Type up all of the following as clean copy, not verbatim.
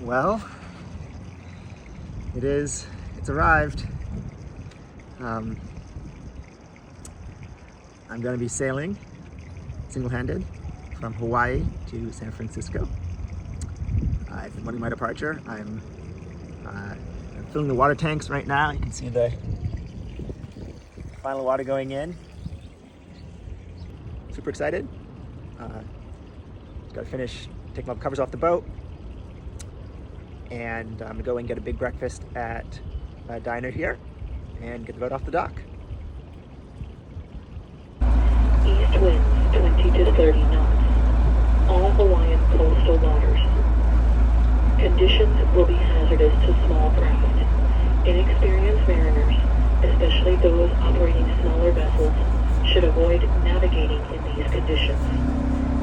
Well, it's arrived. I'm going to be sailing single-handed from Hawaii to San Francisco. I've been running my departure. I'm filling the water tanks right now. You can see the final water going in. Super excited. Just got to finish taking all the covers off the boat, and I'm gonna go and get a big breakfast at a diner here and get the boat off the dock. East winds 20 to 30 knots. All Hawaiian coastal waters. Conditions will be hazardous to small craft. Inexperienced mariners, especially those operating smaller vessels, should avoid navigating in these conditions.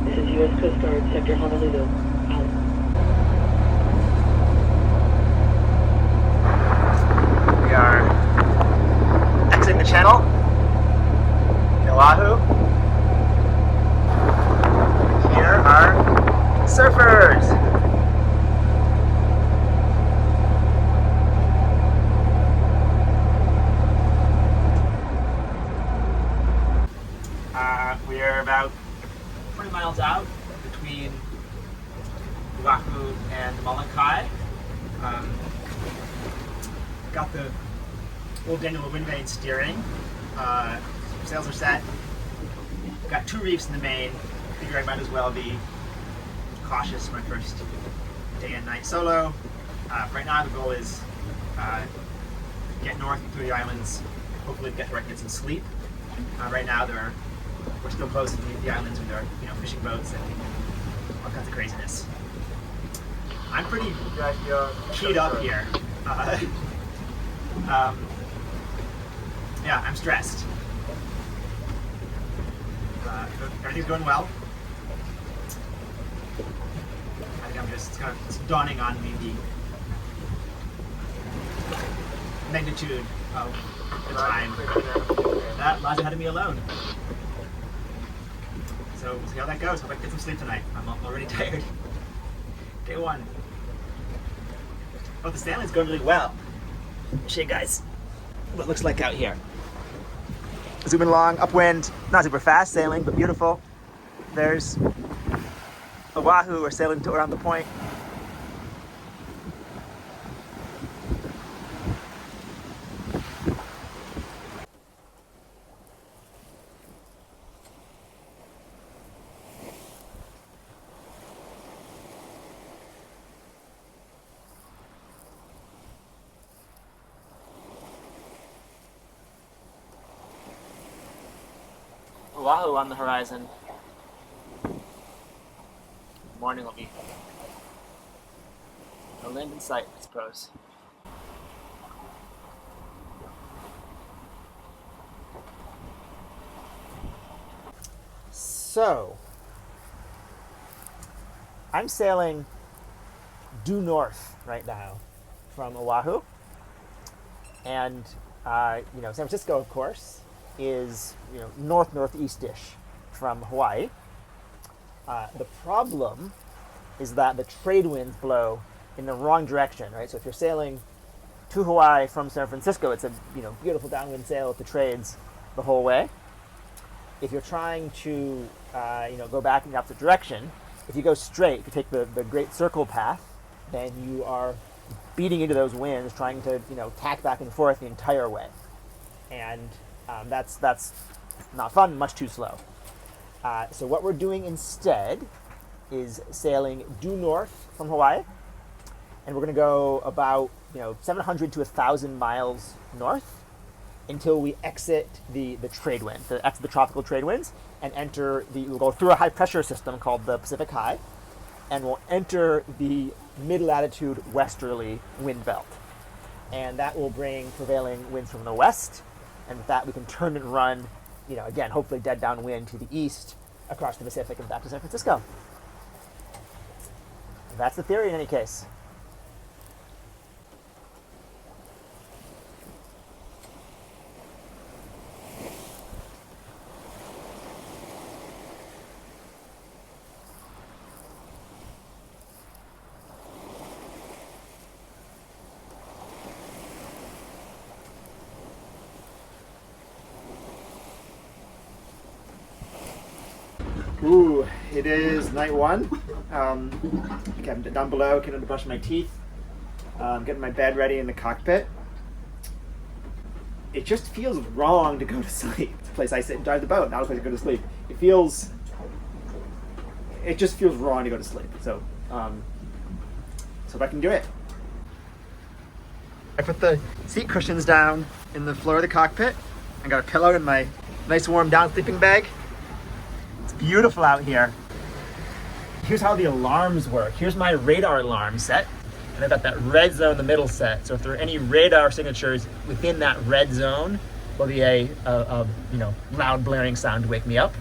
This is U.S. Coast Guard, Sector Honolulu, out. We are exiting the channel in Oahu. Here are surfers. We are about 20 miles out between Oahu and Molokai. Got the old Daniel wind vane steering. Sails are set. Got 2 reefs in the main. Figure I might as well be cautious for my first day and night solo. Right now the goal is get north through the islands. Hopefully get where I can get some sleep. Right now we're still close to the islands with our fishing boats and all kinds of craziness. I'm pretty keyed up here. Yeah, I'm stressed. Everything's going well. I think it's dawning on me the magnitude of the time that lies ahead of me alone. So we'll see how that goes. Hope I can get some sleep tonight. I'm already tired. Day 1. Oh, the sailing's going really well. I'll show you guys what it looks like out here. Zooming along, upwind, not super fast sailing, but beautiful. There's Oahu. We're sailing around the point. Oahu on the horizon. Morning will be no land in sight, I suppose. So, I'm sailing due north right now from Oahu, and San Francisco, of course, is northeast-ish from Hawaii. The problem is that the trade winds blow in the wrong direction, right? So if you're sailing to Hawaii from San Francisco, it's a beautiful downwind sail with the trades the whole way. If you're trying to go back in the opposite direction, if you go straight, if you take the Great Circle path, then you are beating into those winds, trying to tack back and forth the entire way, and that's not fun, much too slow. So what we're doing instead is sailing due north from Hawaii, and we're going to go about 700 to 1,000 miles north until we exit the trade wind, the tropical trade winds, and we'll go through a high pressure system called the Pacific High, and we'll enter the mid-latitude westerly wind belt, and that will bring prevailing winds from the west. And with that, we can turn and run, again, hopefully dead downwind to the east across the Pacific and back to San Francisco. That's the theory in any case. Ooh, it is night one. Okay, I'm down below, getting to brush my teeth, getting my bed ready in the cockpit. It just feels wrong to go to sleep. It's a place I sit and drive the boat, not a place to go to sleep. It just feels wrong to go to sleep. So if I can do it. I put the seat cushions down in the floor of the cockpit. I got a pillow in my nice warm down sleeping bag. It's beautiful out here. Here's how the alarms work. Here's my radar alarm set. And I've got that red zone in the middle set. So if there are any radar signatures within that red zone, there'll be a loud blaring sound to wake me up.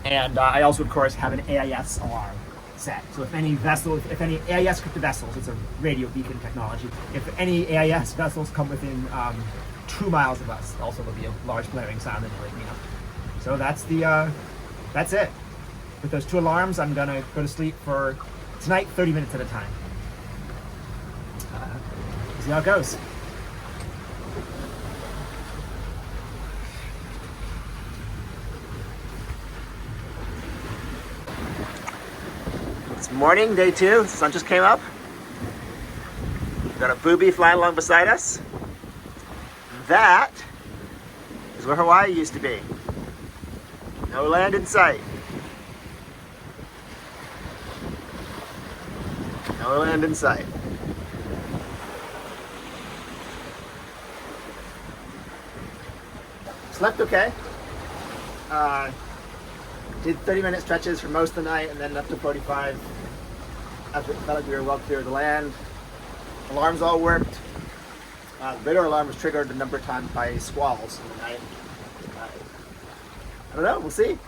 And I also, of course, have an AIS alarm set. So if any AIS equipped vessels, it's a radio beacon technology. If any AIS vessels come within 2 miles of us, also there'll be a large blaring sound and wake me up. So that's it. With those 2 alarms, I'm gonna go to sleep for tonight, 30 minutes at a time. See how it goes. It's morning, day 2. The sun just came up. We've got a booby flying along beside us. That is where Hawaii used to be. No land in sight. No land in sight. Slept okay. Did 30-minute stretches for most of the night and then up to 45 after it felt like we were well clear of the land. Alarms all worked. The radar alarm was triggered a number of times by squalls in the night. I don't know, we'll see.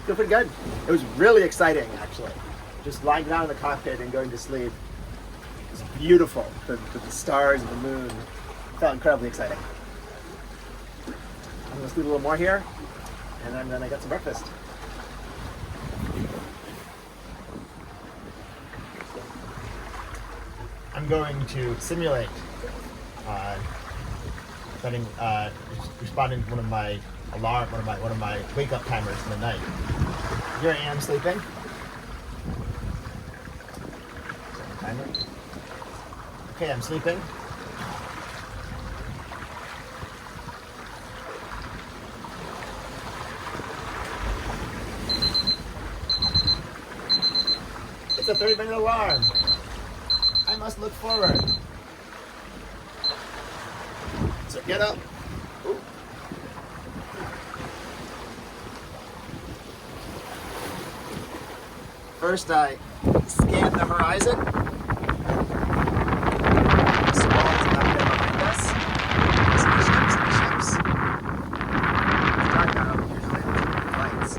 Feel pretty good. It was really exciting, actually. Just lying down in the cockpit and going to sleep. It was beautiful. The stars and the moon. It felt incredibly exciting. I'm gonna sleep a little more here, and then I'm gonna get some breakfast. I'm going to simulate responding to one of my wake up timers in the night. Here I am sleeping. Timer. Okay, I'm sleeping. It's a 30-minute alarm. I must look forward. So get up. Ooh. First I scan the horizon. The squall is not there behind us. Some ships. It's dark out usually with lights.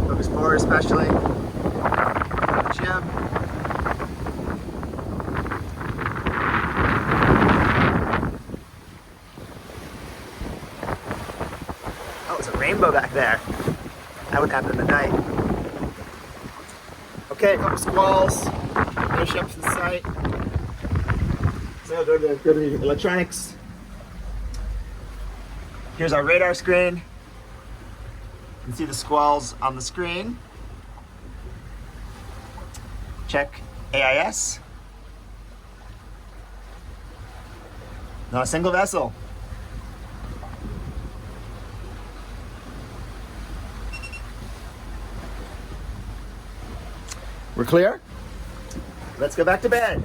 Focus forward especially. Jim. Oh, it's a rainbow back there. That would happen in the night. Okay, a couple squalls. No ships in sight. So I'll go to the electronics. Here's our radar screen. You can see the squalls on the screen. Check AIS. Not a single vessel. We're clear? Let's go back to bed.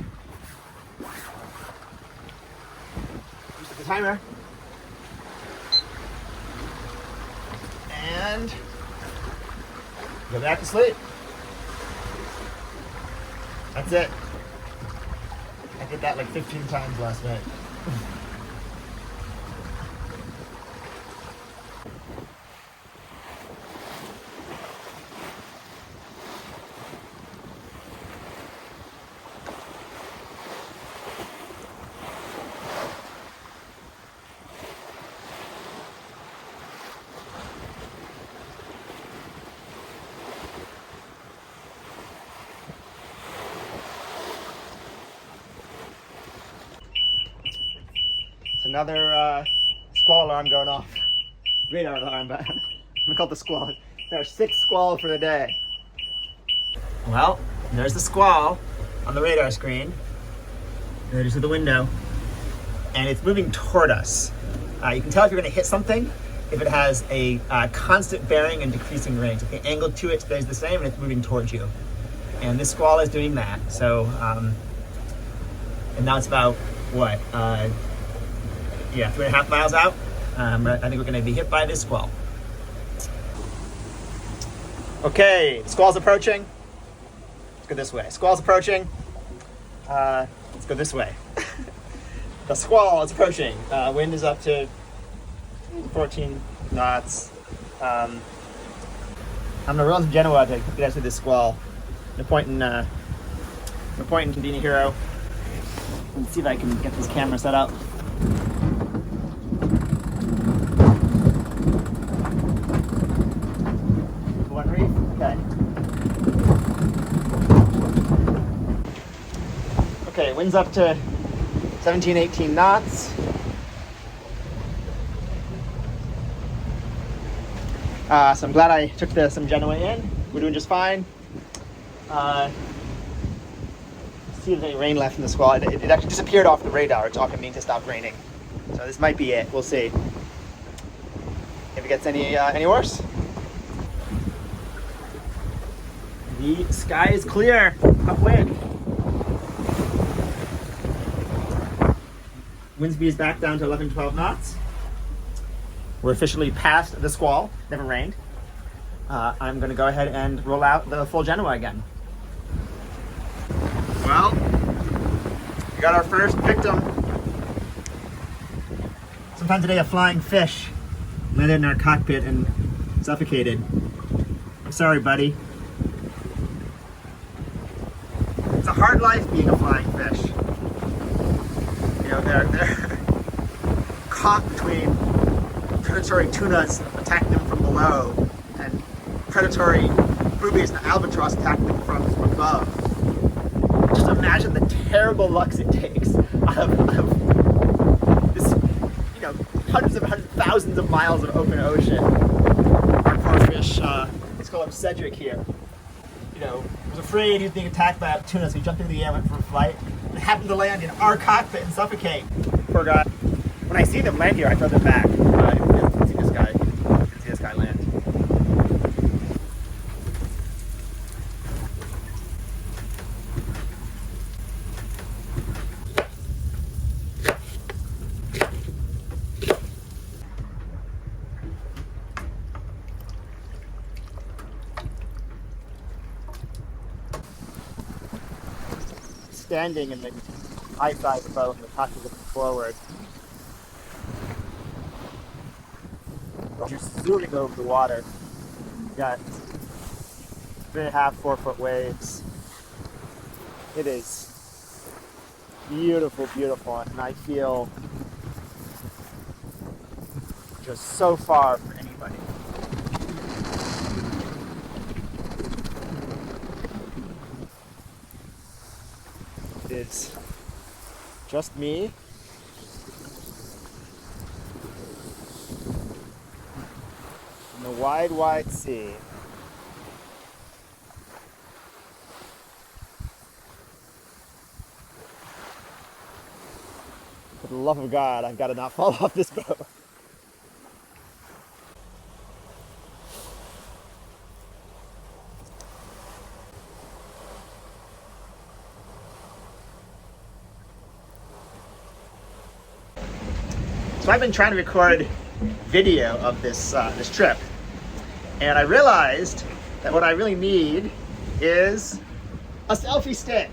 Here's the timer. And go back to sleep. That's it. I did that like 15 times last night. Another squall alarm going off. Radar alarm, but I'm gonna call it the squall. There are 6 squall for the day. Well, there's the squall on the radar screen. There's through the window. And it's moving toward us. You can tell if you're gonna hit something if it has a constant bearing and decreasing range. If the angle to it stays the same and it's moving towards you. And this squall is doing that. So, and now it's about, what, 3.5 miles out. I think we're gonna be hit by this squall. Okay, squall's approaching. Let's go this way. Squall's approaching. Let's go this way. The squall is approaching. Wind is up to 14 knots. I'm gonna roll into Genoa to get out to this squall. No point in being a hero. Let's see if I can get this camera set up. One reef. Okay. Okay, wind's up to 17, 18 knots. So I'm glad I took some Genoa in. We're doing just fine. See if there's any rain left in the squall. It actually disappeared off the radar. It's often mean to stop raining. So this might be it. We'll see if it gets any worse. The sky is clear. Upwind. Wind speed is back down to 11, 12 knots. We're officially past the squall. Never rained. I'm going to go ahead and roll out the full Genoa again. Well, we got our first victim. Sometime today, a flying fish landed in our cockpit and suffocated. I'm sorry, buddy. It's a hard life being a flying fish. You know, they're caught between predatory tunas attacking them from below and predatory boobies and albatross attacking them from above. Just imagine the terrible lucks it takes out of this, you know, hundreds, thousands of miles of open ocean. Our poor fish, let's call him Cedric here. You know, was afraid he was being attacked by a tuna, so he jumped into the air, went for a flight, and happened to land in our cockpit and suffocate. Poor guy. When I see them land here, I throw them back. You can see this guy. You can see this guy land. Standing in the high side of the boat and the top is looking forward. You're zooming over the water. You got 3.5, 4 foot waves. It is beautiful, beautiful, and I feel just so far from anybody. It is just me in the wide, wide sea. For the love of God, I've got to not fall off this boat. So I've been trying to record video of this trip, and I realized that what I really need is a selfie stick.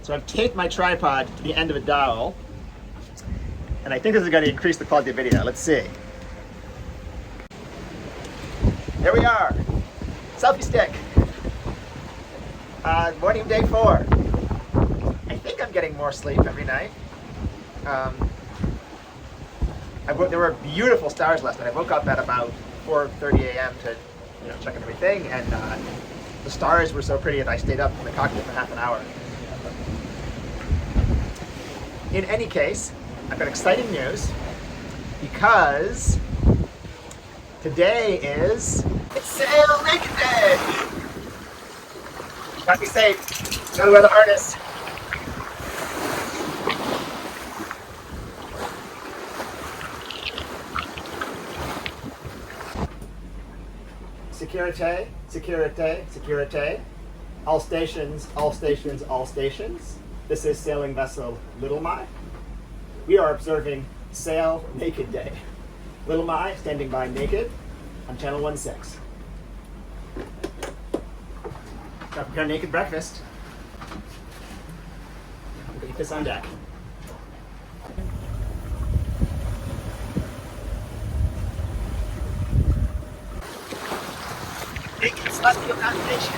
So I've taped my tripod to the end of a dowel, and I think this is going to increase the quality of video. Let's see. There we are. Selfie stick. Morning of day 4. I think I'm getting more sleep every night. There were beautiful stars last night. I woke up at about 4:30 a.m. to check on everything, and the stars were so pretty that I stayed up in the cockpit for half an hour. In any case, I've got exciting news. because today is Sail Naked Day. Gotta be safe. Gotta wear the harness. Securite, securite, securite. All stations, all stations, all stations. This is sailing vessel Little Mai. We are observing Sail Naked Day. Little Mai standing by naked on channel 16. Gotta prepare naked breakfast. Eat this on deck. Naked celestial constellation.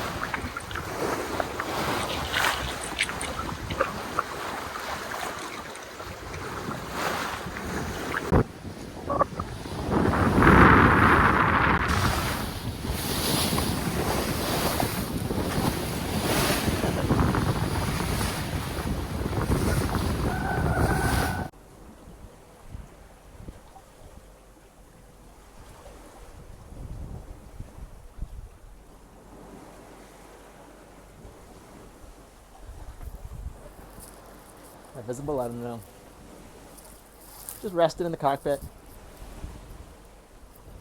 Visible? I don't know. Just rested in the cockpit.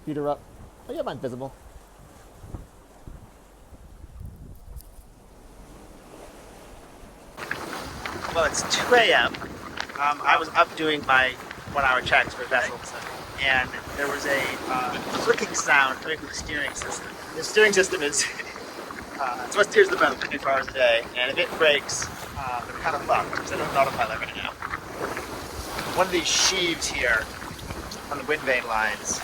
Feet are up. Oh yeah, mine's visible. Well, it's 2 a.m. I was up doing my 1-hour checks for vessels, and there was a clicking sound coming from the steering system. The steering system is it's what steers the boat 24 hours a day, and if it breaks, they're kind of fucked because I don't know autopilot right now. One of these sheaves here on the wind vane lines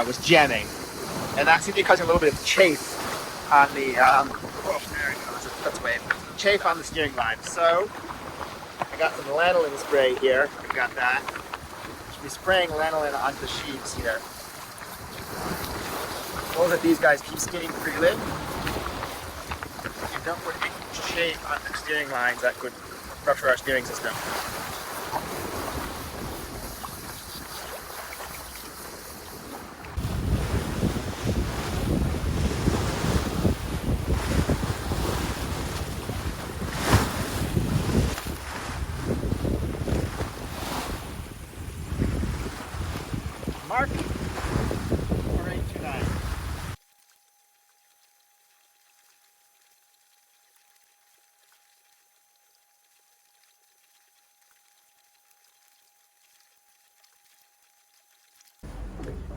was jamming, and that seemed to be causing a little bit of chafe on the that's wave. Chafe on the steering line. So I got some lanolin spray here. I got that. Should be spraying lanolin onto the sheaves here. Know that these guys keep skating freely. And don't put any chafe on the steering lines that could rupture our steering system. Mark 4829.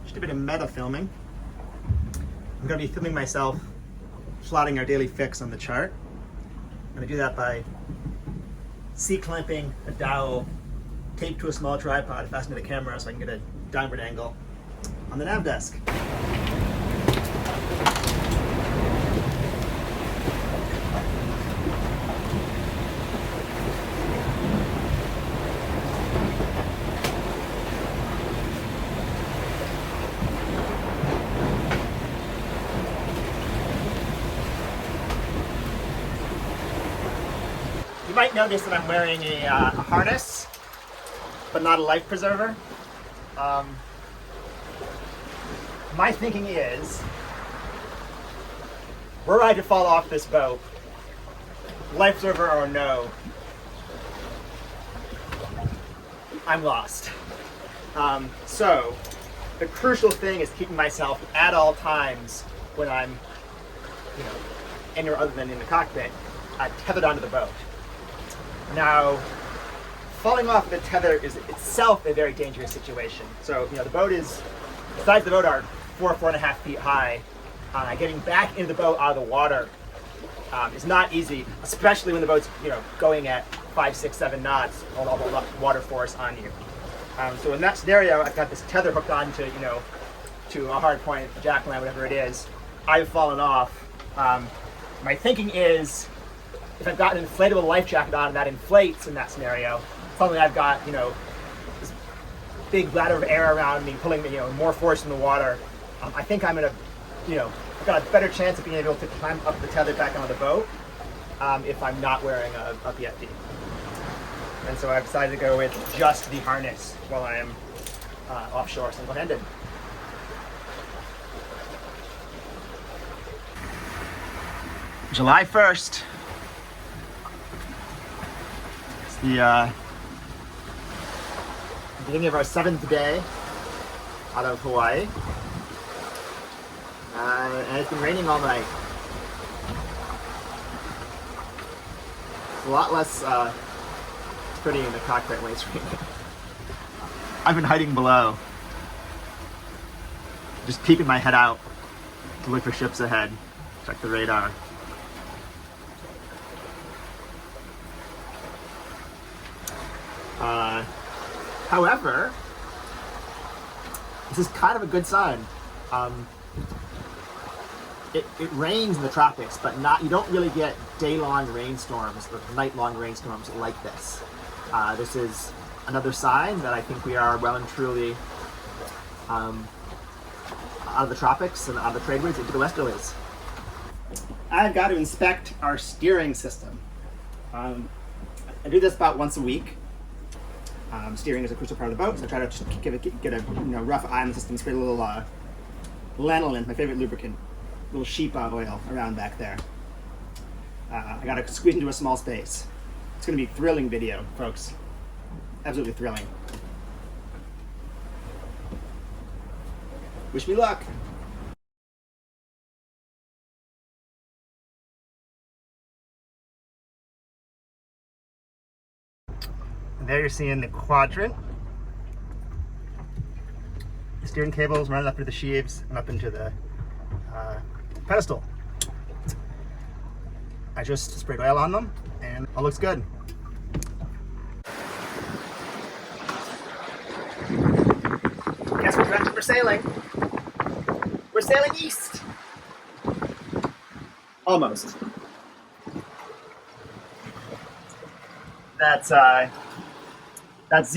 Just a bit of meta filming. I'm going to be filming myself plotting our daily fix on the chart. I'm going to do that by C-clamping a dowel taped to a small tripod fastened to the camera so I can get a downward angle on the nav desk. You might notice that I'm wearing a harness, but not a life preserver. My thinking is, were I to fall off this boat, life preserver or no, I'm lost. So the crucial thing is keeping myself at all times when I'm, anywhere other than in the cockpit, tethered onto the boat. Now, falling off the tether is itself a very dangerous situation. So, the boat is, the sides of the boat are 4.5 feet high. Getting back into the boat out of the water is not easy, especially when the boat's, going at 5, 6, 7 knots, all the water force on you. So in that scenario, I've got this tether hooked onto, to a hard point, a jackline, whatever it is. I've fallen off. My thinking is, if I've got an inflatable life jacket on and that inflates in that scenario, suddenly I've got, this big bladder of air around me, pulling me, more force in the water. I think I'm gonna, I've got a better chance of being able to climb up the tether back onto the boat if I'm not wearing a PFD. And so I've decided to go with just the harness while I am offshore, single-handed. July 1st. It's the beginning of our 7th day out of Hawaii. And it's been raining all night. It's a lot less pretty in the cockpit when it's raining. I've been hiding below, just peeping my head out to look for ships ahead, check the radar. However, this is kind of a good sign. It rains in the tropics, but you don't really get day-long rainstorms or night-long rainstorms like this. This is another sign that I think we are well and truly out of the tropics and out of the trade winds into the westerlies. I've got to inspect our steering system. I do this about once a week. Steering is a crucial part of the boat, so I try to just get a rough eye on the system, spray a little lanolin, my favorite lubricant, a little sheep oil around back there. I got to squeeze into a small space. It's going to be a thrilling video, folks. Absolutely thrilling. Wish me luck. There you're seeing the quadrant. The steering cables running up into the sheaves and up into the pedestal. I just sprayed oil on them and all looks good. Guess what direction we're sailing? We're sailing east. Almost. That's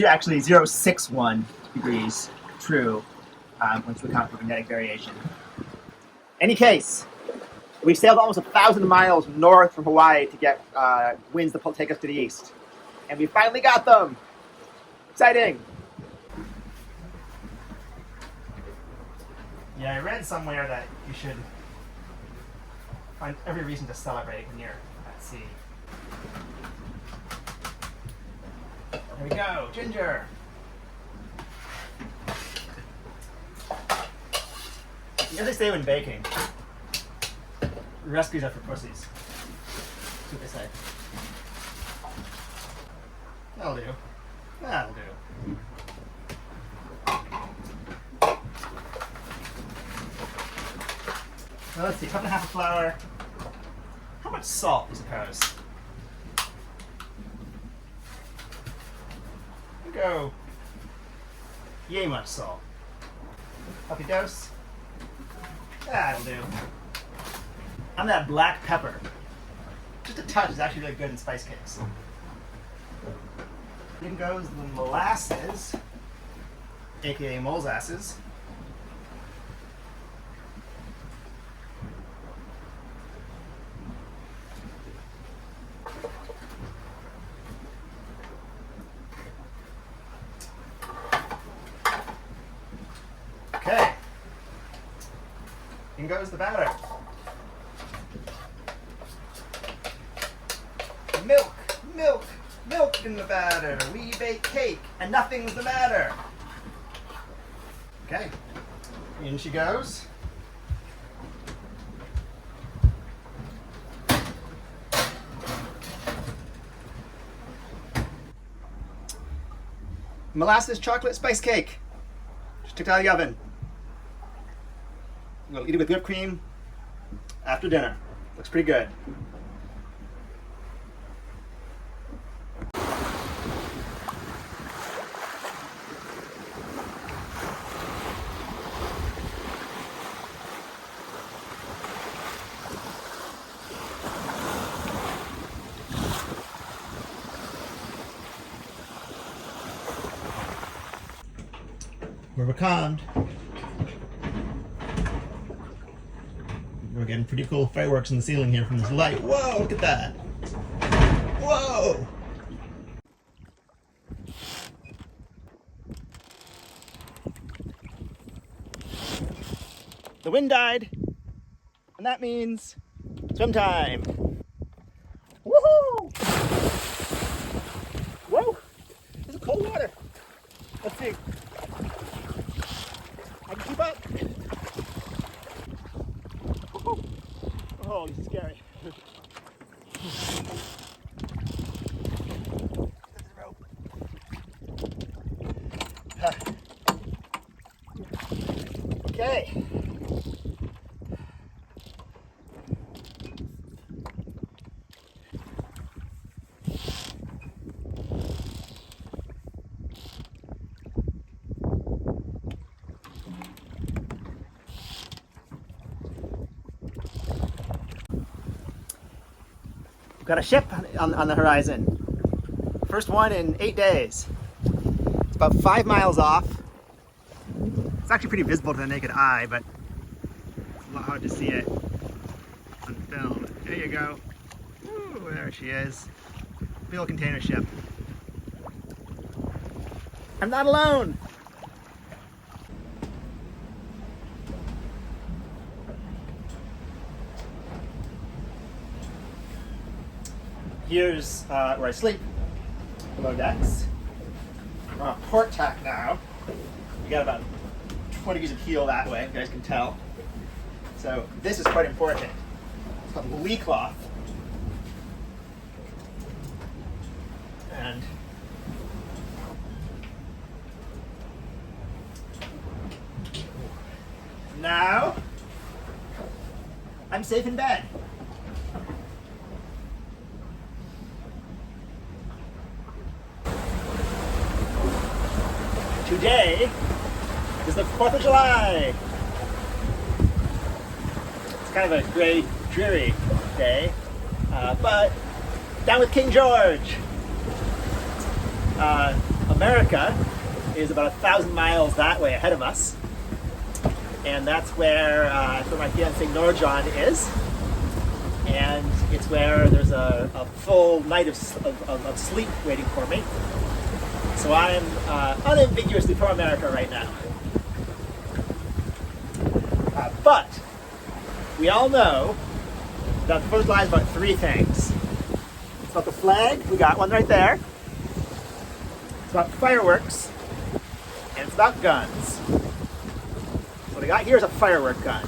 actually 0.61 degrees true once we account for magnetic variation. Any case, we sailed almost 1,000 miles north from Hawaii to get winds that take us to the east. And we finally got them! Exciting! Yeah, I read somewhere that you should find every reason to celebrate when you're at sea. There we go, Ginger! As they say when baking, recipes are for pussies. That's what they say. That'll do. That'll do. So let's see, cup and a half of flour. How much salt, I suppose? Go. Yay much salt. Puppy dose. That'll do. And that black pepper. Just a touch is actually really good in spice cakes. In goes the molasses, aka molesasses. Okay. In goes the batter. Milk, milk, milk in the batter. We bake cake and nothing's the matter. Okay. In she goes. Molasses chocolate spice cake. Just took it out of the oven. We'll eat it with whipped cream after dinner. Looks pretty good. We're becalmed. We're getting pretty cool fireworks in the ceiling here from this light. Whoa, look at that. Whoa! the wind died, and that means swim time. Woohoo! Whoa! This is cold water. Let's see. I can keep up. Woohoo! Oh, this is scary. Okay. We've got a ship on the horizon. First one in 8 days. It's about 5 miles off. It's actually pretty visible to the naked eye, but it's a lot hard to see it on film. There you go. Ooh, there she is. Big old container ship. I'm not alone. Here's where I sleep, below decks. We're on a port tack now. We got about 20 degrees of heel that way, you guys can tell. So this is quite important. It's called the lee cloth. And now I'm safe in bed. Today is the 4th of July. It's kind of a gray, dreary day, but down with King George. America is about 1,000 miles that way ahead of us, and that's where my fiance Norjon is, and it's where there's a full night of sleep waiting for me. So I'm unambiguously for America right now. But we all know that the 4th of July is about 3 things. It's about the flag, we got one right there. It's about fireworks, and it's about guns. What I got here is a firework gun.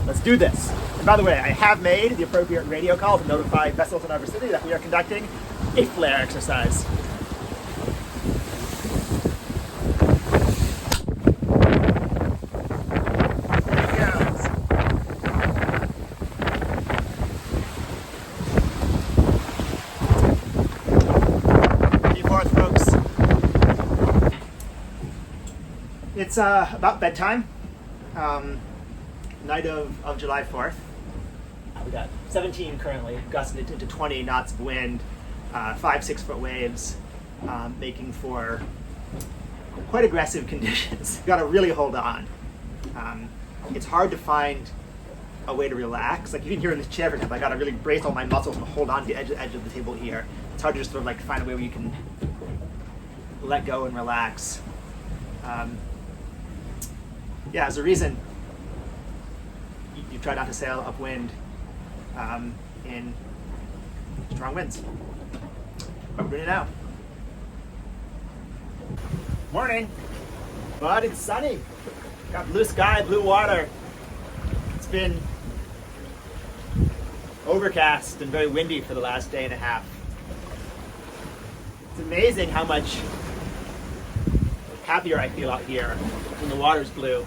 Let's do this. And by the way, I have made the appropriate radio call to notify vessels in our vicinity that we are conducting a flare exercise. It's about bedtime, night of July 4th. We got 17 currently, gusting into 20 knots of wind, 5-6 foot waves, making for quite aggressive conditions. You gotta really hold on. It's hard to find a way to relax. Like even here in this chair, for example, I gotta really brace all my muscles and hold on to the edge of the table here. It's hard to just sort of like find a way where you can let go and relax. Yeah, there's a reason you try not to sail upwind in strong winds. But we're doing it now. Morning. But it's sunny. Got blue sky, blue water. It's been overcast and very windy for the last day and a half. It's amazing how much happier I feel out here when the water's blue.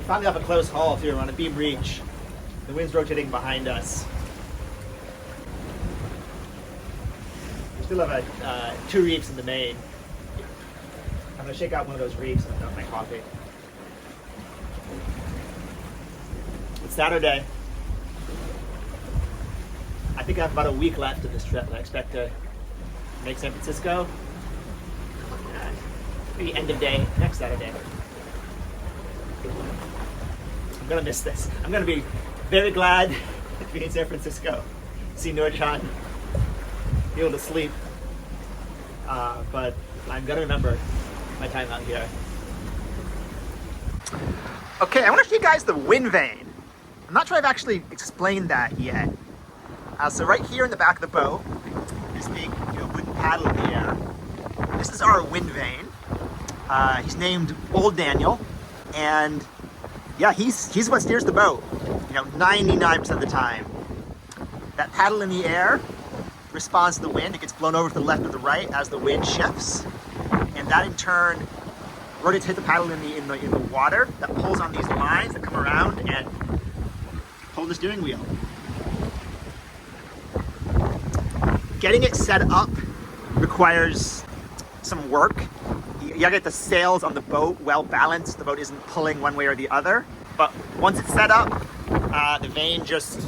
Finally off a close haul here on a beam reach. The wind's rotating behind us. We still have 2 reefs in the main. I'm gonna shake out one of those reefs and dump my coffee. It's Saturday. I think I have about a week left of this trip. I expect to make San Francisco. Maybe end of day next Saturday. I'm gonna miss this. I'm gonna be very glad to be in San Francisco. See Norjon. be able to sleep. But I'm gonna remember my time out here. Okay, I want to show you guys the wind vane. I'm not sure I've actually explained that yet. So right here in the back of the boat, this big wooden paddle in the air. This is our wind vane. He's named Old Daniel, and yeah, he's what steers the boat. 99% of the time. That paddle in the air responds to the wind. It gets blown over to the left or the right as the wind shifts, and that in turn rotates the paddle in the water. That pulls on these lines that come around and pull the steering wheel. Getting it set up requires some work. You gotta get the sails on the boat well balanced. The boat isn't pulling one way or the other. But once it's set up, the vane just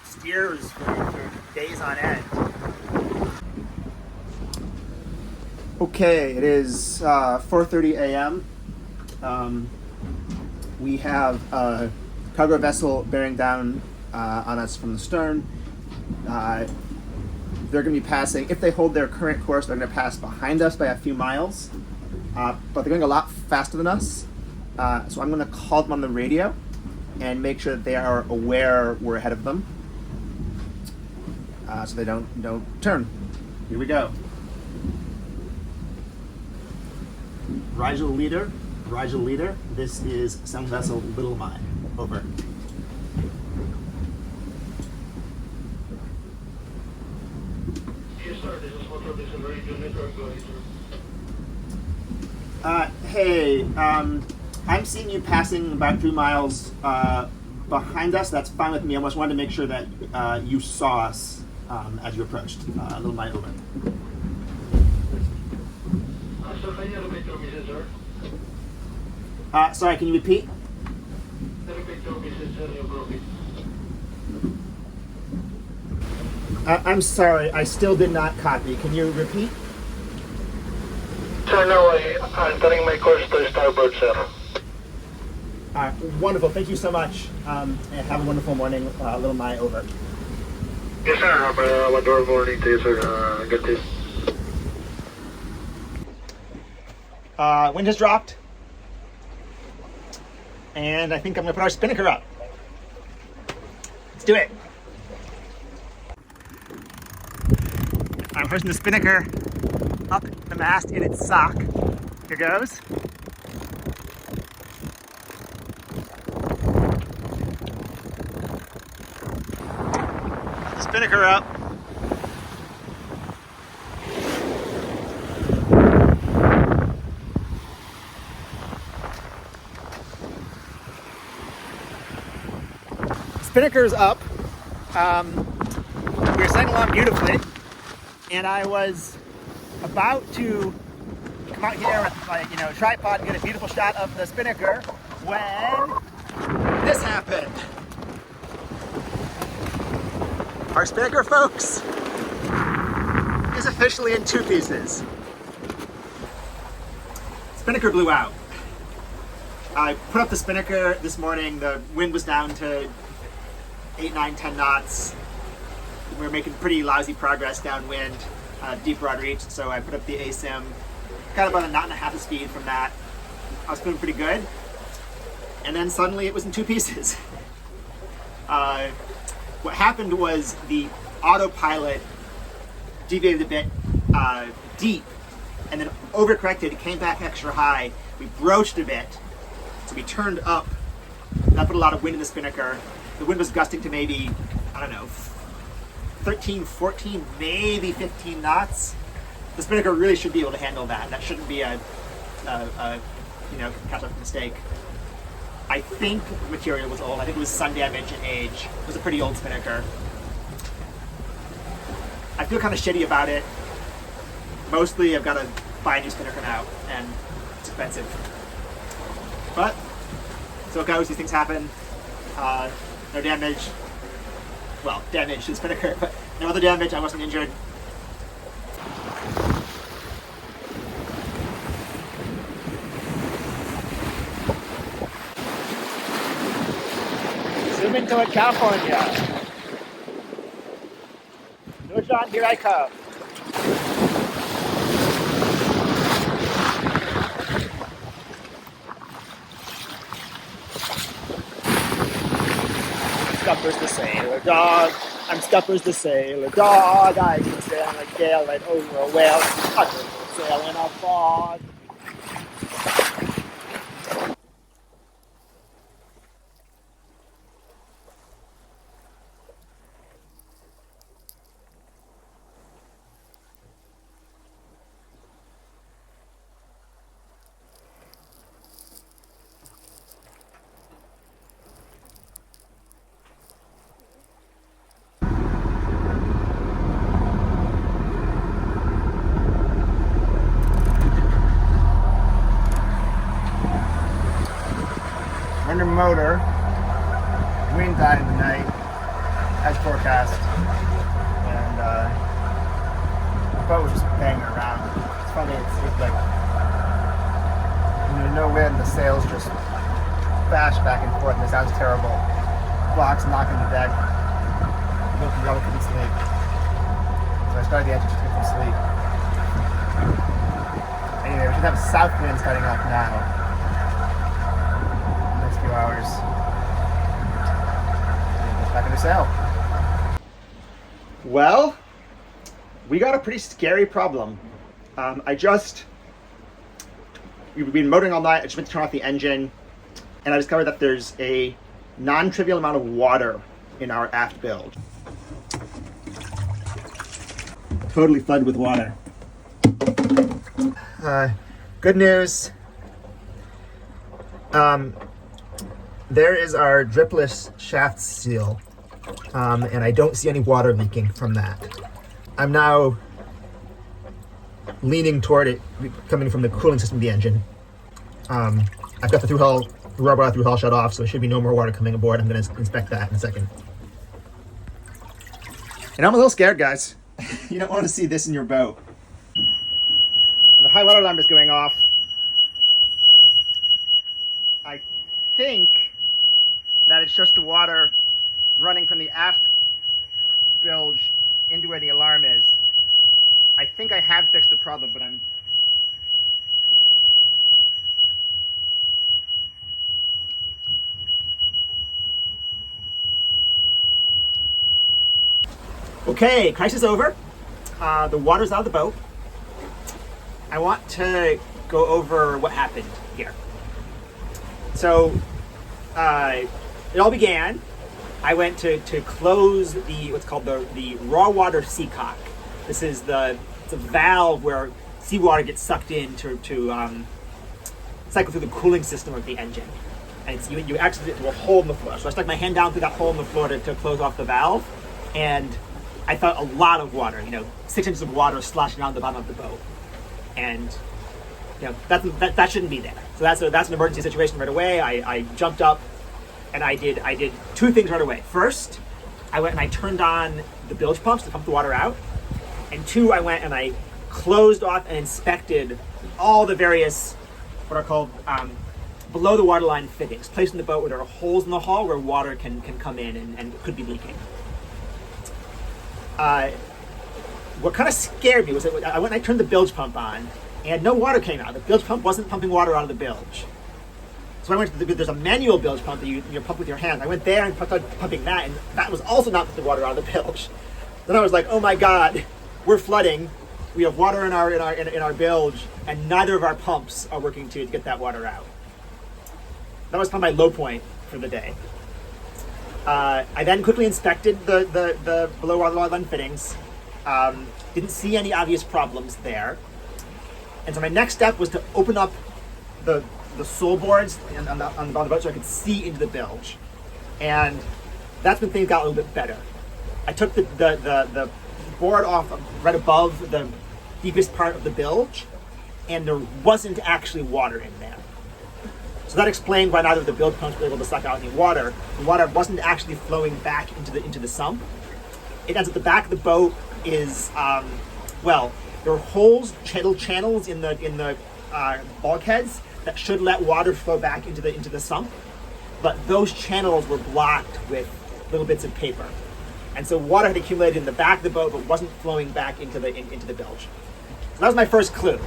steers for days on end. Okay, it is 4:30 a.m. We have a cargo vessel bearing down on us from the stern. They're going to be passing, if they hold their current course, they're going to pass behind us by a few miles. But they're going a lot faster than us. So I'm going to call them on the radio and make sure that they are aware we're ahead of them. So they don't turn. Here we go. Rigel leader, this is sound vessel Little Mine. Over. Yes, sir. This is Motor Vision Radio Network. Go ahead, sir. Hey, I'm seeing you passing about 3 miles behind us. That's fine with me. I just wanted to make sure that you saw us as you approached. Little Mine over. Sir, can you repeat your message, sir? Sorry, can you repeat? Repeat your message, sir. You're broken. I'm sorry, I still did not copy. Can you repeat? Sir, now I'm turning my course to starboard, sir. Wonderful. Thank you so much. And have a wonderful morning. Little Mine over. Yes, sir. Have a wonderful morning to you, sir. Get this. Wind has dropped. And I think I'm going to put our Spinnaker up. Let's do it. I'm hoisting the Spinnaker up the mast in its sock. Here goes. Got the Spinnaker up. Spinnaker's up. We're sailing along beautifully, and I was about to come out here with a tripod and get a beautiful shot of the Spinnaker when this happened. Our Spinnaker, folks, is officially in 2 pieces. Spinnaker blew out. I put up the Spinnaker this morning. The wind was down to 8, 9, 10 knots. We were making pretty lousy progress downwind, deep broad reach, so I put up the ASIM, got about 1.5 knots of speed from that. I was feeling pretty good, and then suddenly it was in 2 pieces. What happened was the autopilot deviated a bit deep, and then overcorrected. It came back extra high. We broached a bit, so we turned up. That put a lot of wind in the Spinnaker. The wind was gusting to maybe, 13, 14, maybe 15 knots. The Spinnaker really should be able to handle that. That shouldn't be a catastrophic mistake. I think the material was old. I think it was sun damage and age. It was a pretty old Spinnaker. I feel kind of shitty about it. Mostly I've got to buy a new Spinnaker now, and it's expensive. But, so it goes, these things happen. No damage. Well, damage to the Spinnaker, but no other damage. I wasn't injured. Zoom into it, California. No, John, here I come. Scuppers the sailor dog. I'm Scuppers the sailor dog. I can sail on a gale right over a whale. I can sail in a fog. Under motor, wind died in the night, as forecast, and the boat was just banging around. It's funny, it's like when there's no wind, the sails just bash back and forth, and it sounds terrible. Blocks knocking the deck. The other couldn't sleep, so I started the engine just to get some sleep. Anyway, we should have south winds cutting up now. Hours. Back in the sail. Well, we got a pretty scary problem. We've been motoring all night. I just went to turn off the engine, and I discovered that there's a non-trivial amount of water in our aft bilge. Totally flooded with water. Good news. There is our dripless shaft seal, and I don't see any water leaking from that. I'm now leaning toward it coming from the cooling system of the engine. I've got the rubber through-hull shut off, so there should be no more water coming aboard. I'm going to inspect that in a second. And I'm a little scared, guys. You don't want to see this in your boat. The high water alarm is going off. I think that it's just the water running from the aft bilge into where the alarm is. I think I have fixed the problem, but I'm... Okay, crisis over. The water's out of the boat. I want to go over what happened here. So, it all began. I went to close what's called the raw water seacock. This is it's a valve where seawater gets sucked in to cycle through the cooling system of the engine. And you actually do a hole in the floor. So I stuck my hand down through that hole in the floor to close off the valve, and I felt a lot of water, 6 inches of water sloshing around the bottom of the boat. And that shouldn't be there. So that's an emergency situation right away. I jumped up, and I did 2 things right away. First, I went and I turned on the bilge pumps to pump the water out. And 2, I went and I closed off and inspected all the various, what are called below the waterline fittings, placed in the boat where there are holes in the hull where water can come in and could be leaking. What kind of scared me was that I went and I turned the bilge pump on, and no water came out. The bilge pump wasn't pumping water out of the bilge. So I went to there's a manual bilge pump that you pump with your hand. I went there and started pumping that, and that was also not pumping water out of the bilge. Then I was like, oh my God, we're flooding. We have water in our bilge, and neither of our pumps are working to get that water out. That was probably my low point for the day. I then quickly inspected the below waterline fittings. Didn't see any obvious problems there. And so my next step was to open up the sole boards on the boat so I could see into the bilge. And that's when things got a little bit better. I took the board off right above the deepest part of the bilge, and there wasn't actually water in there. So that explained why neither of the bilge pumps were able to suck out any water. The water wasn't actually flowing back into the sump. It ends at the back of the boat is there are holes, little channels in the bulkheads that should let water flow back into the sump, but those channels were blocked with little bits of paper, and so water had accumulated in the back of the boat but wasn't flowing back into the bilge. So that was my first clue.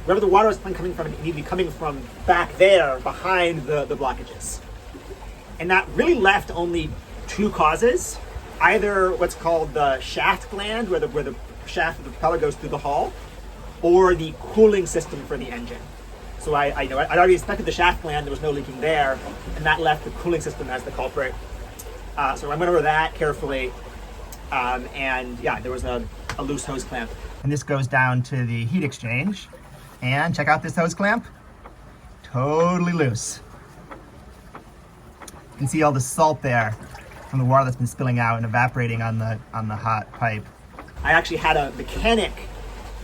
Wherever the water was coming from, it needed to be coming from back there behind the blockages, and that really left only two causes. Either what's called the shaft gland, where the shaft of the propeller goes through the hull, or the cooling system for the engine. So I'd already inspected the shaft gland, there was no leaking there, and that left the cooling system as the culprit. So I went over that carefully, and yeah, there was a loose hose clamp. And this goes down to the heat exchange, and check out this hose clamp, totally loose. You can see all the salt there from the water that's been spilling out and evaporating on the hot pipe. I actually had a mechanic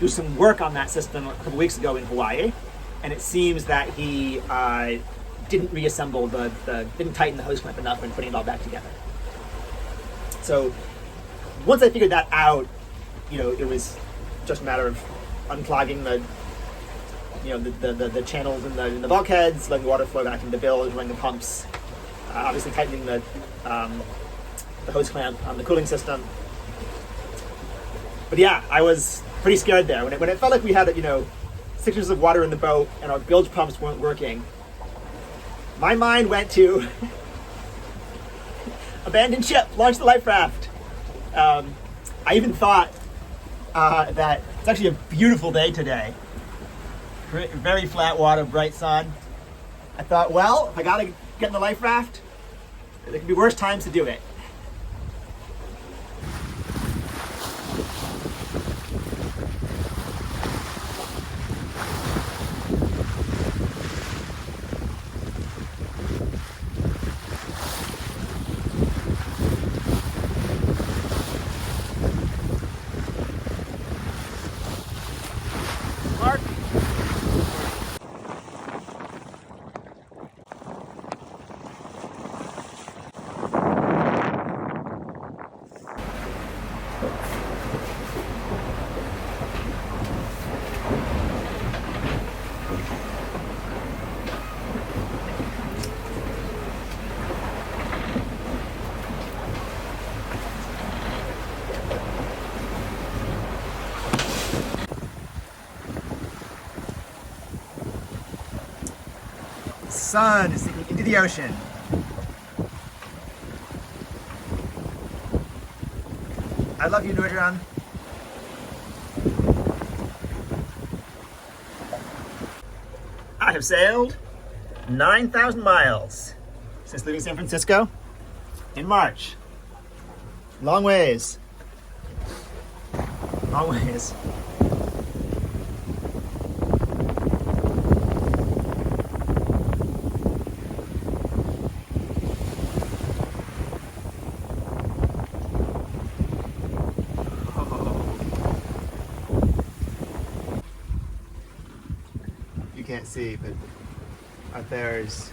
do some work on that system a couple weeks ago in Hawaii, and it seems that he didn't reassemble didn't tighten the hose clamp enough when putting it all back together. So once I figured that out, it was just a matter of unclogging the channels in the bulkheads, letting the water flow back into the bilge, running the pumps, obviously tightening the hose clamp on the cooling system. But yeah, I was pretty scared there when it felt like we had 6 inches of water in the boat and our bilge pumps weren't working. My mind went to abandon ship, launch the life raft. I even thought that it's actually a beautiful day today. Very flat water, bright sun. I thought, well, if I gotta get in the life raft, there could be worse times to do it. Mark. Sun is sinking into the ocean. I love you, Nordron. I have sailed 9,000 miles since leaving San Francisco in March. Long ways. Long ways. Can't see, but out there is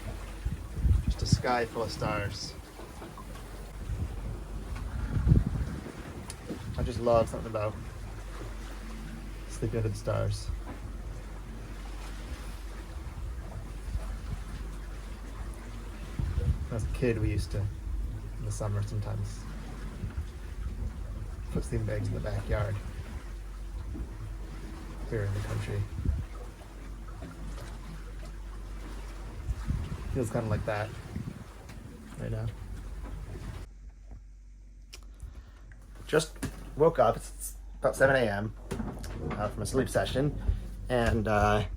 just a sky full of stars. I just love something about sleeping under the stars. As a kid, we used to, in the summer sometimes, put sleeping bags in the backyard here in the country. Feels kind of like that right now. Just woke up. It's about 7 a.m. From a sleep session, and I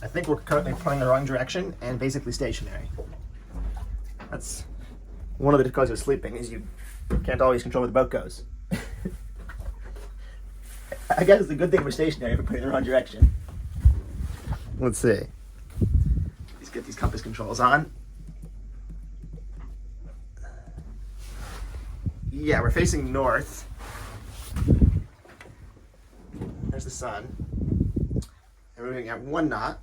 think we're currently pulling the wrong direction and basically stationary. That's one of the difficulties of sleeping, is you can't always control where the boat goes. I guess it's a good thing we're stationary if we're putting the wrong direction. Let's see. Get these compass controls on. Yeah, we're facing north. There's the sun. And we're moving at 1 knot.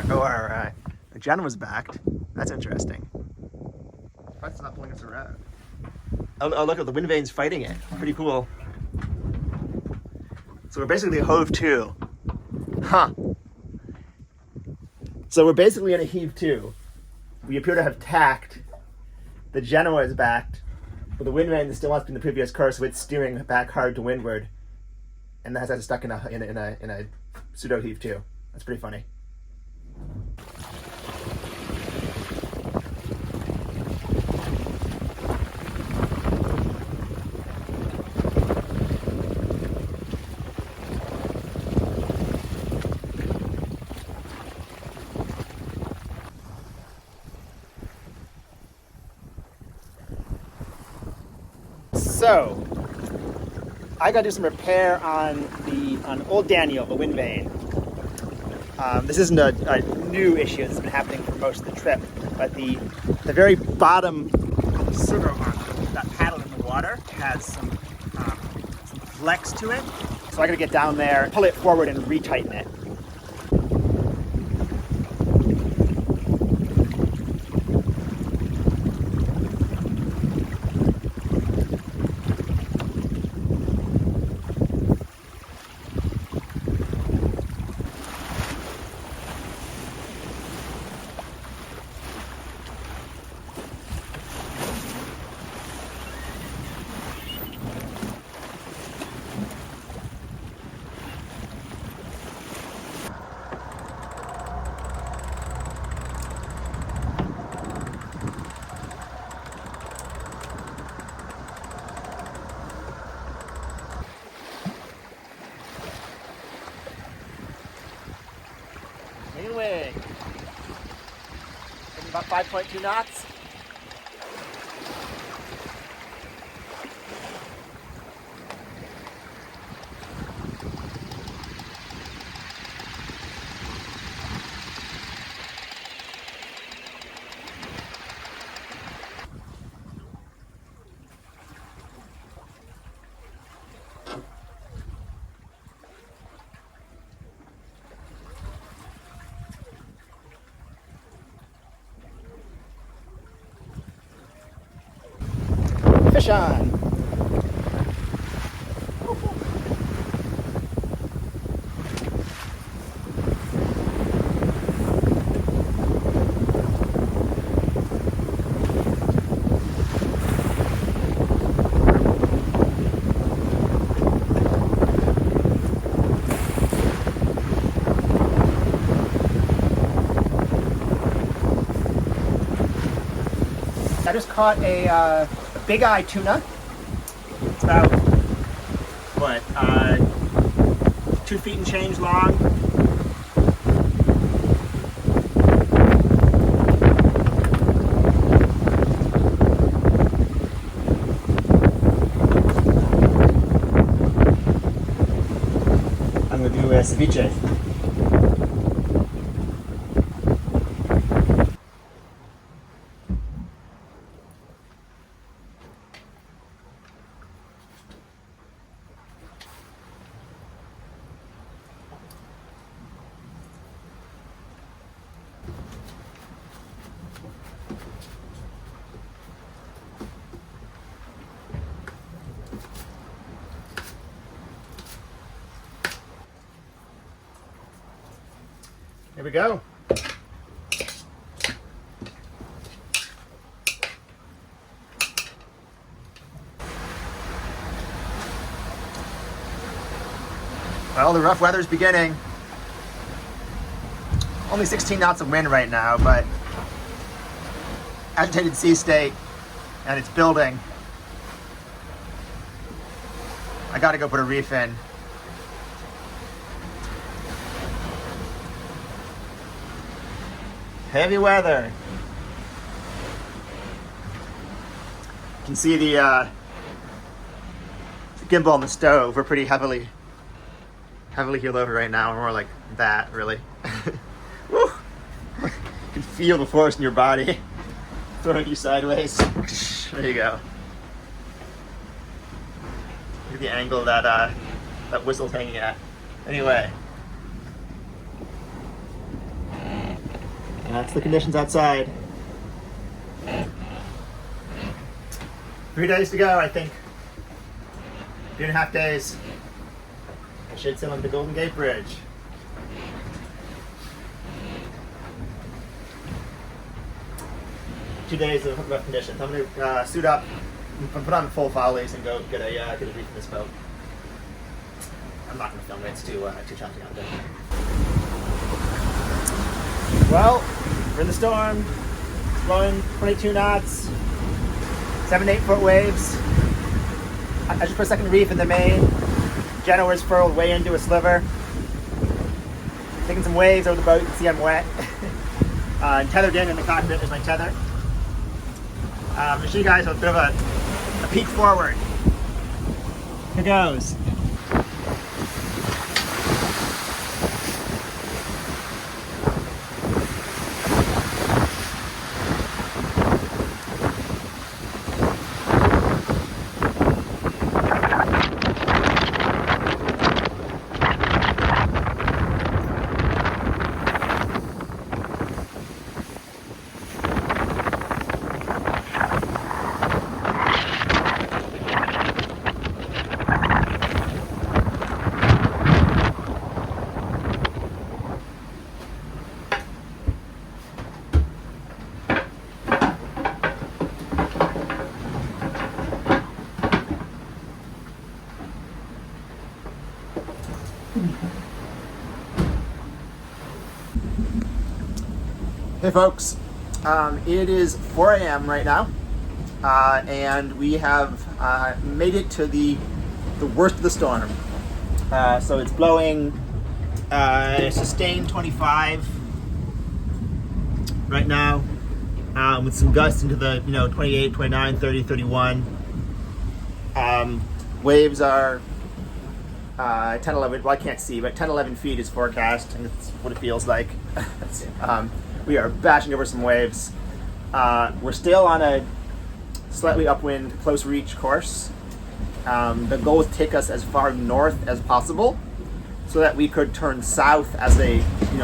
Oh, our Jen was backed. That's interesting. It's not pulling us around. Oh, look at the wind vanes fighting it. Pretty cool. So we're basically hove to. Huh. So we're basically in a heave to. We appear to have tacked. The Genoa is backed, but the wind vane still wants to be in the previous course, so it's steering back hard to windward, and that's stuck in a pseudo heave to. That's pretty funny. So, I got to do some repair on Old Daniel, the wind vane. This isn't a new issue. This has been happening for most of the trip. But the very bottom sugar arm, that paddle in the water, has some flex to it. So I got to get down there, pull it forward, and retighten it. Anyway, about 5.2 knots. Fish on! I just caught a big eye tuna. It's about, 2 feet and change long. I'm going to do a ceviche. Here we go. Well, the rough weather's beginning. Only 16 knots of wind right now, but agitated sea state, and it's building. I gotta go put a reef in. Heavy weather. You can see the gimbal on the stove. We're pretty heavily heeled over right now. We're more like that, really. Woo! You can feel the force in your body throwing you sideways. There you go. Look at the angle that whistle's hanging at. Anyway. That's the conditions outside. 3 days to go, I think. 3.5 days. I should sail on the Golden Gate Bridge. Two days of rough conditions. I'm going to suit up, put on full follies, and go get a reef in this boat. I'm not going to film it. It's too challenging out there. Well, we're in the storm. It's blowing 22 knots, 7 to 8 foot waves. I just put a second reef in the main. Genoa's furled way into a sliver. Taking some waves over the boat. You can see I'm wet. And tethered in the cockpit is my tether. I'm going to show you guys a bit of a peek forward. Here goes. Hey folks, it is 4 a.m. right now, and we have made it to the worst of the storm. So it's blowing sustained 25 right now, with some gusts into the 28, 29, 30, 31. Waves are 10, 11, well I can't see, but 10, 11 feet is forecast, and it's what it feels like. We are bashing over some waves. We're still on a slightly upwind, close reach course. The goal is to take us as far north as possible so that we could turn south as a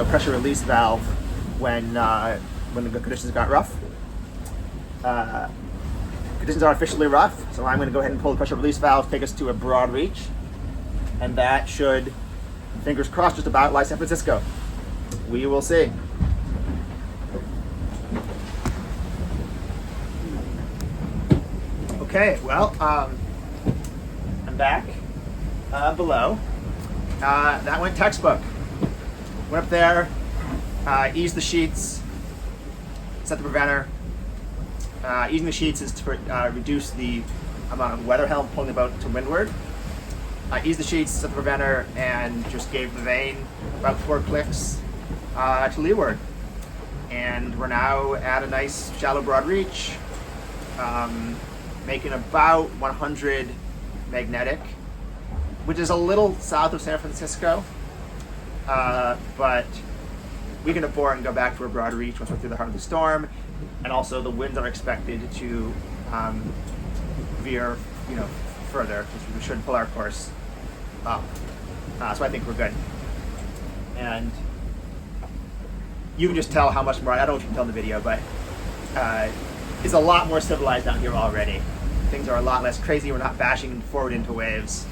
pressure release valve when the conditions got rough. Conditions are officially rough, so I'm going to go ahead and pull the pressure release valve, take us to a broad reach, and that should, fingers crossed, just about like San Francisco. We will see. Okay, well, I'm back below. That went textbook. Went up there, eased the sheets, set the preventer. Easing the sheets is to reduce the amount of weather helm pulling the boat to windward. Eased the sheets, set the preventer, and just gave the vane about 4 clicks to leeward. And we're now at a nice shallow broad reach. Making about 100 magnetic, which is a little south of San Francisco, but we can abort and go back to a broad reach once we're through the heart of the storm, and also the winds are expected to veer, further, because we should pull our course up. So I think we're good. And you can just tell how much more, I don't know if you can tell in the video, but it's a lot more civilized down here already. Things are a lot less crazy. We're not bashing forward into waves.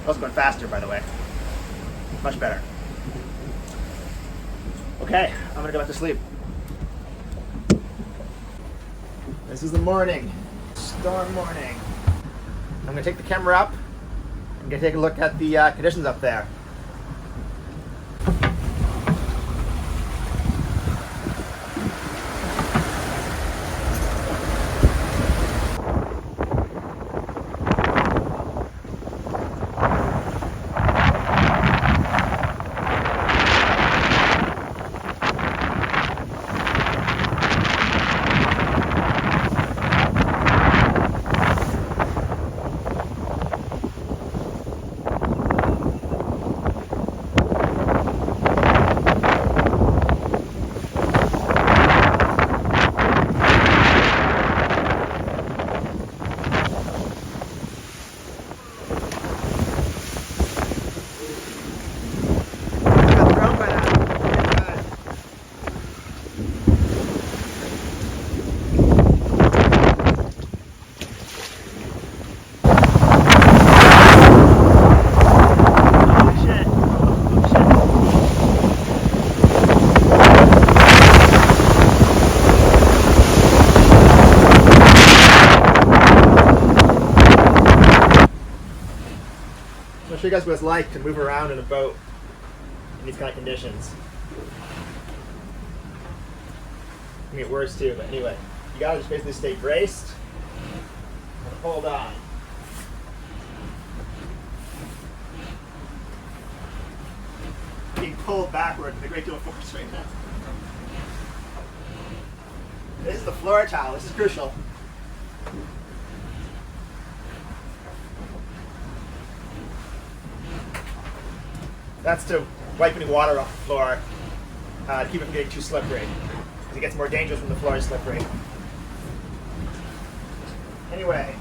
Also going faster, by the way. Much better. Okay, I'm gonna go back to sleep. This is the morning. Storm morning. I'm gonna take the camera up. I'm gonna take a look at the conditions up there. I'll show you guys what it's like to move around in a boat in these kind of conditions. It can get worse too, but anyway, you gotta just basically stay braced and hold on. Being pulled backward with a great deal of force right now. This is the floor towel. This is crucial. That's to wipe any water off the floor to keep it from getting too slippery. Because it gets more dangerous when the floor is slippery. Anyway.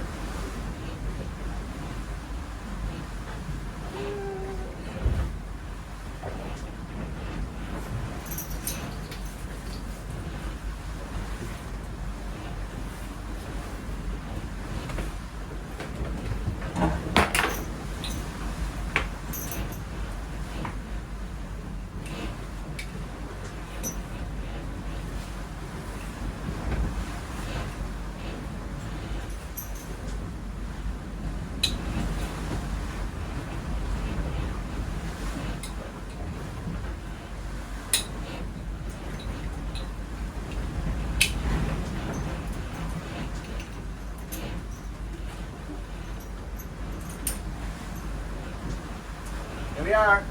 Here we are.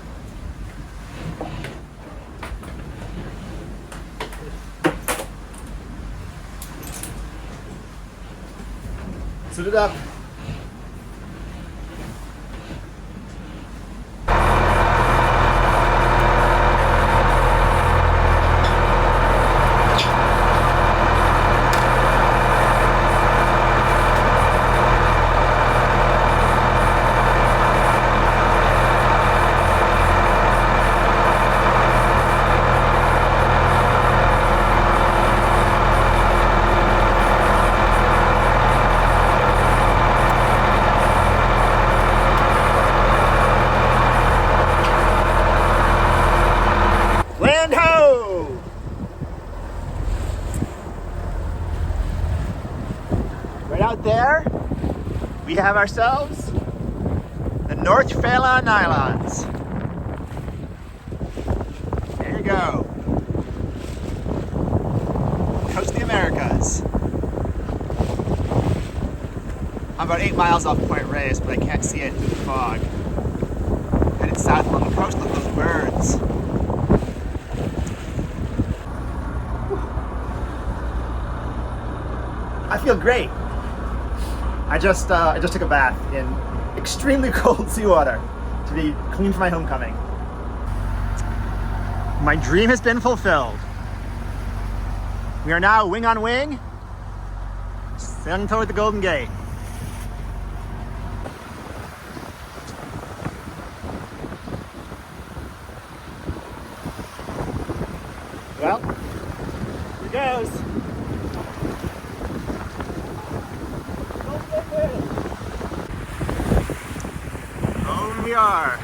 Suit it up. Land ho! Right out there, we have ourselves the North Phala Nylons. There you go. Coast of the Americas. I'm about 8 miles off Point Reyes, but I can't see it through the fog. Headed south along the coast, look at those birds. I feel great. I just took a bath in extremely cold seawater to be clean for my homecoming. My dream has been fulfilled. We are now wing on wing, sailing toward the Golden Gate. Well, here goes. Home we are.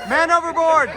Man overboard!